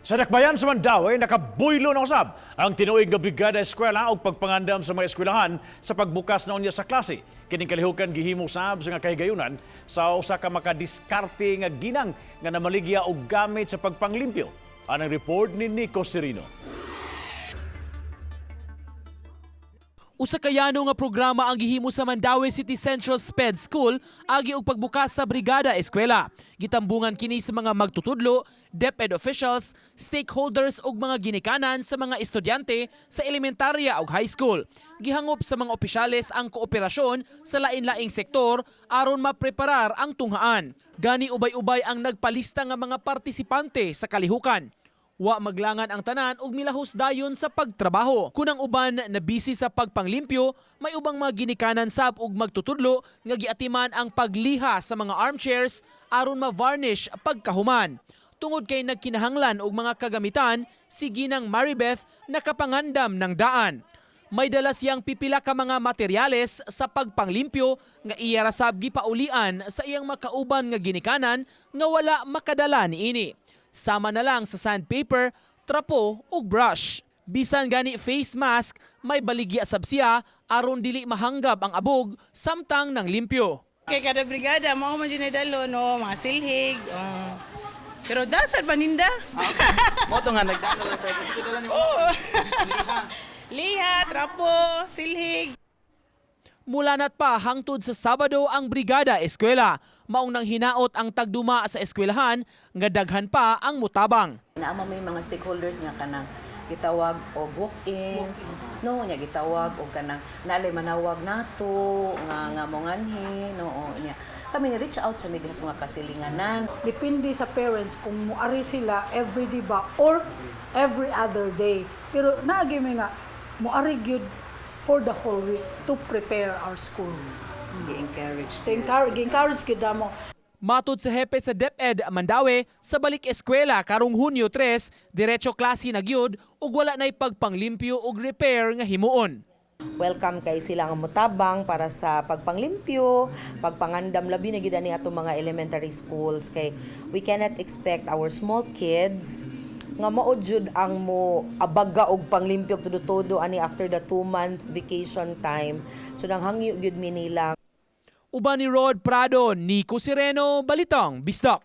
Sa Dakbayan sa Mandaue, nakabuylo na usab ang tinuig nga brigada eskwela o pagpangandam sa mga eskwelahan sa pagbukas na unya sa klase. Kining kalihukan gihimo sab sa nga kahigayunan sa usa ka makadiskarte nga ginang nga namaligya og gamit sa pagpanglimpyo. Anang report ni Nico Serino. Usa ka yano nga programa ang gihimo sa Mandaue City Central SPED School agi og pagbukas sa brigada eskwela. Gitambungan kini sa mga magtutudlo, DepEd officials, stakeholders ug mga ginikanan sa mga estudyante sa elementarya ug high school. Gihangop sa mga opisyales ang kooperasyon sa lain-laing sektor aron mapreparar ang tunghaan. Gani ubay-ubay ang nagpalista nga mga partisipante sa kalihukan. Wa maglangan ang tanan ug milahos dayon sa pagtrabaho. Kunang uban na busy sa pagpanglimpyo, may ubang mga ginikanan sab ug magtutudlo nga giatiman ang pagliha sa mga armchairs aron ma-varnish pagkahuman. Tungod kay nagkinahanglan og mga kagamitan, si Ginang Maribeth nakapangandam ng daan. May dala siyang pipila ka mga materyales sa pagpanglimpyo nga iya ra sab gipaulian sa iyang makauban nga ginikanan nga wala makadala niini. Sama na lang sa sandpaper, trapo ug brush. Bisan gani face mask, may baligya sab siya aron dili mahanggab ang abog samtang nang limpyo. Kay kada brigada mao man dinadalo no, mga silhig. Pero dasad paninda. Mo to nga nagdalo lang tayo. Dala ni Liha, trapo, silhig. Mula na't pa hangtod sa Sabado ang brigada eskwela. Maong nang hinaot ang tagduma sa eskwelahan nga daghan pa ang mutabang. Naama may mga stakeholders nga kanang gitawag og walk-in, no, nya gitawag og kanang nalay manawag nato nga monganhi, no, nya. Kami ni reach out sa midihas mga kasilinganan. Depende sa parents kung muari sila every day ba or every other day. Pero naagi may nga muari gyud for the whole week to prepare our school. Gi-encourage gyud mo. Matod sa hepe sa DepEd Mandaue, sa balik eskwela karong Hunyo 3, diretso klase na gyud ug wala nay pagpanglimpyo ug repair nga himuon. Welcome kay sila nga mutabang para sa pagpanglimpyo, pagpangandam labi na gyud ani ato mga elementary schools kay we cannot expect our small kids nga mao jud ang mo abaga og panglimpyo todo ani after the 2-month vacation time. So nang hangyo gyud mi nila. Uban ni Rod Prado, Nico Sereno, Balitang Bisdak.